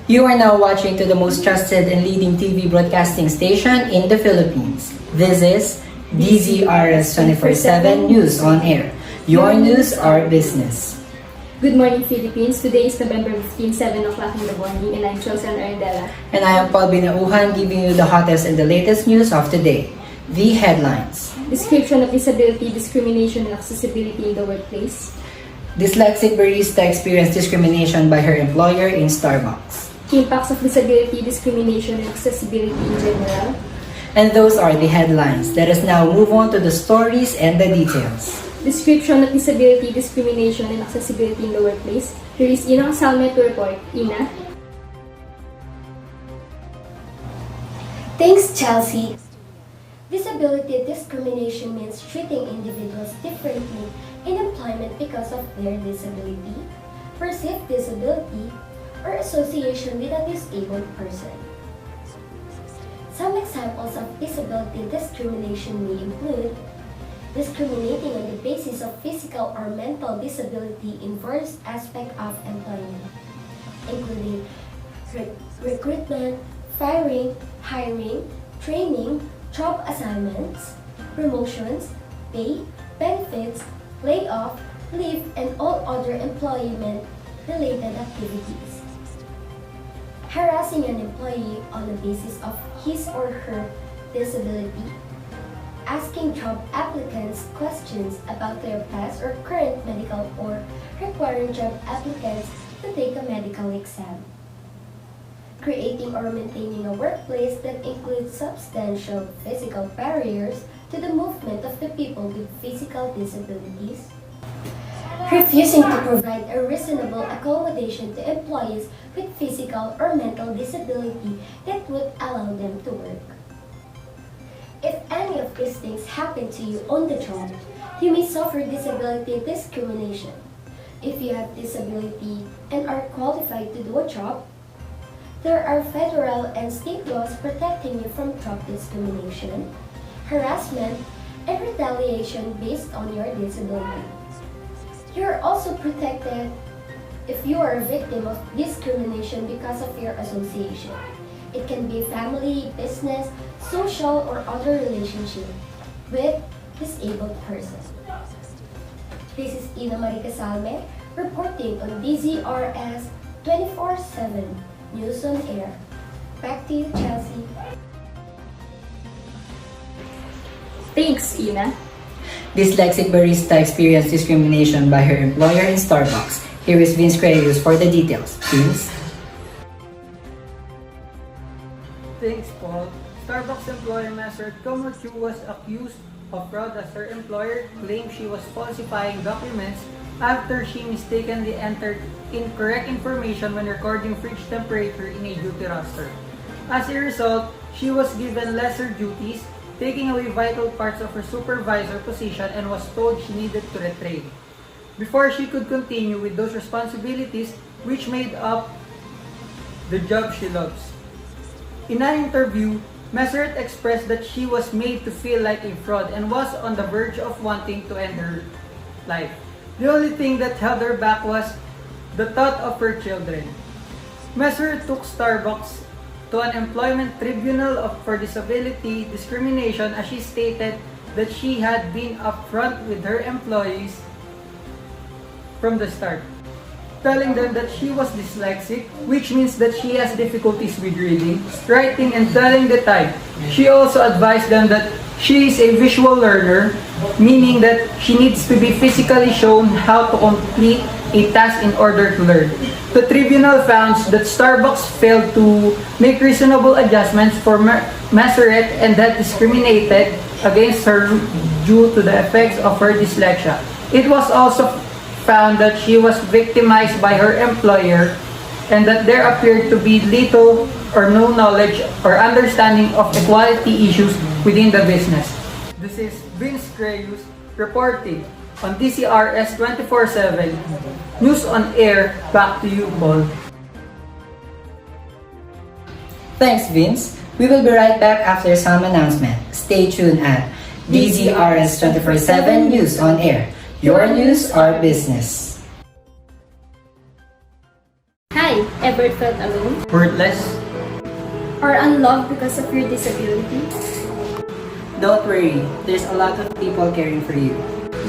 You are now watching to the most trusted and leading TV broadcasting station in the Philippines. This is DZRS 24/7 News on Air. Your news, our business. Good morning, Philippines. Today is November 15, 7 o'clock in the morning, and I'm Sherlyn Arendela. And I am Binauhan, giving you the hottest and the latest news of today. The headlines. Description of disability, discrimination, and accessibility in the workplace. Dyslexic barista experienced discrimination by her employer in Starbucks. Impacts of disability, discrimination, and accessibility in general. And those are the headlines. Let us now move on to the stories and the details. Description of disability, discrimination, and accessibility in the workplace. Here is Ina Casalme to report. Ina. Thanks, Chelsea. Disability discrimination means treating individuals differently in employment because of their disability, perceived disability, or association with a disabled person. Some examples of disability discrimination may include discriminating on the basis of physical or mental disability in various aspects of employment, including recruitment, firing, hiring, training, job assignments, promotions, pay, benefits, layoff, leave, and all other employment-related activities. Harassing an employee on the basis of his or her disability, asking job applicants questions about their past or current medical, or requiring job applicants to take a medical exam. Creating or maintaining a workplace that includes substantial physical barriers to the movement of the people with physical disabilities. Refusing to provide a reasonable accommodation to employees with physical or mental disability that would allow them to work. If any of these things happen to you on the job, you may suffer disability discrimination. If you have disability and are qualified to do a job, there are federal and state laws protecting you from job discrimination, harassment, and retaliation based on your disability. You are also protected if you are a victim of discrimination because of your association. It can be family, business, social, or other relationship with disabled person. This is Ina Casalme reporting on DZRS 24/7 News on Air. Back to you, Chelsea. Thanks, Ina. Dyslexic barista experienced discrimination by her employer in Starbucks. Here is Creus for the details. Vince? Thanks, Paul. Starbucks employee Mr. Tomochu was accused of fraud as her employer claimed she was falsifying documents after she mistakenly entered incorrect information when recording fridge temperature in a duty roster. As a result, she was given lesser duties, taking away vital parts of her supervisor position, and was told she needed to retrain before she could continue with those responsibilities which made up the job she loves. In an interview, Meseret expressed that she was made to feel like a fraud and was on the verge of wanting to end her life. The only thing that held her back was the thought of her children. Meseret took Starbucks to an employment tribunal for disability discrimination as she stated that she had been upfront with her employees from the start, telling them that she was dyslexic, which means that she has difficulties with reading, writing, and telling the type. She also advised them that she is a visual learner, meaning that she needs to be physically shown how to complete a task in order to learn. The tribunal found that Starbucks failed to make reasonable adjustments for Meseret and that discriminated against her due to the effects of her dyslexia. It was also found that she was victimized by her employer and that there appeared to be little or no knowledge or understanding of equality issues within the business. This is Creus reporting on DCRS 24/7 News on Air. Back to you, Paul. Thanks, Vince. We will be right back after some announcement. Stay tuned at DZRS 24/7 News on Air. Your news, our business. Hi, ever felt alone Worthless? or unloved because of your disability? Don't worry, there's a lot of people caring for you.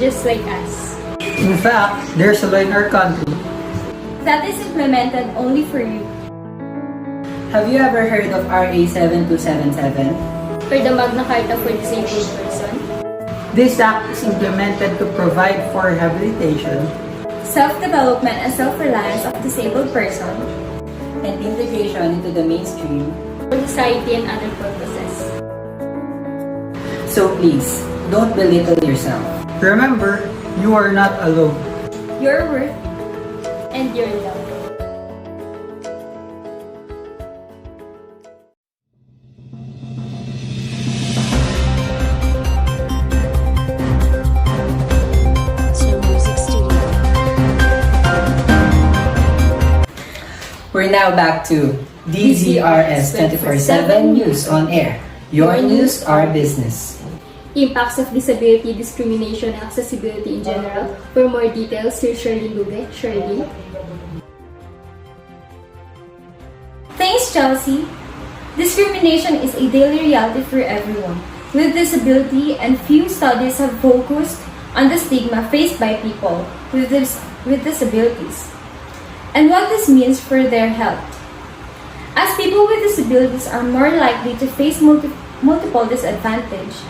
Just like us. In fact, there's a law in our country. That is implemented only for you. Have you ever heard of RA 7277? For the Magna Carta for Disabled Person, This act is implemented to provide for rehabilitation, self-development and self-reliance of disabled person, and integration into the mainstream. for society and other purposes. So please, don't belittle yourself. remember, you are not alone. Your worth and your love. Snow Music Studio. We're now back to DZRS 24/7 News on Air. Your news, our business. Impacts of disability, discrimination, and accessibility in general. For more details, here's Sherlyn Lugue. Sherlyn. Thanks, Chelsea. Discrimination is a daily reality for everyone with disability, and few studies have focused on the stigma faced by people with disabilities and what this means for their health. As people with disabilities are more likely to face multiple disadvantages,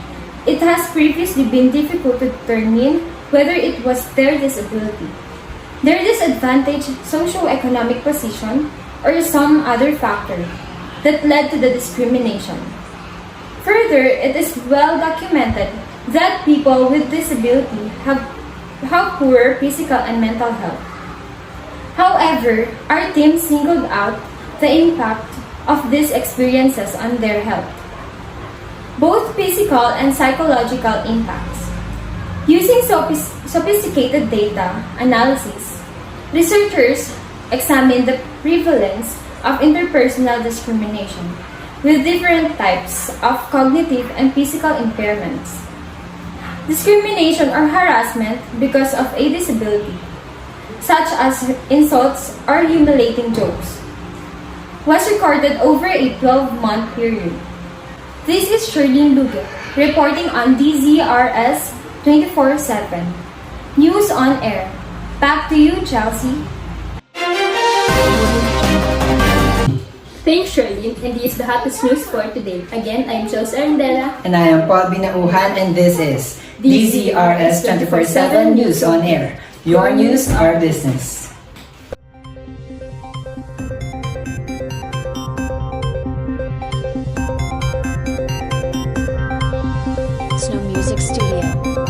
it has previously been difficult to determine whether it was their disability, their disadvantaged socioeconomic position, or some other factor that led to the discrimination. Further, it is well documented that people with disability have poor physical and mental health. However, our team singled out the impact of these experiences on their health, both physical and psychological impacts. Using sophisticated data analysis, researchers examined the prevalence of interpersonal discrimination with different types of cognitive and physical impairments. Discrimination or harassment because of a disability, such as insults or humiliating jokes, was recorded over a 12-month period. This is Sherlyn Lugue, reporting on DZRS 24/7 News on Air. Back to you, Chelsea. Thanks, Sherlyn, and this is the hottest news for today. Again, I'm Ann Arendela. And I am Paul Binauhan, and this is DZRS 24/7 News on Air. Your news, our business. Snow Music Studio.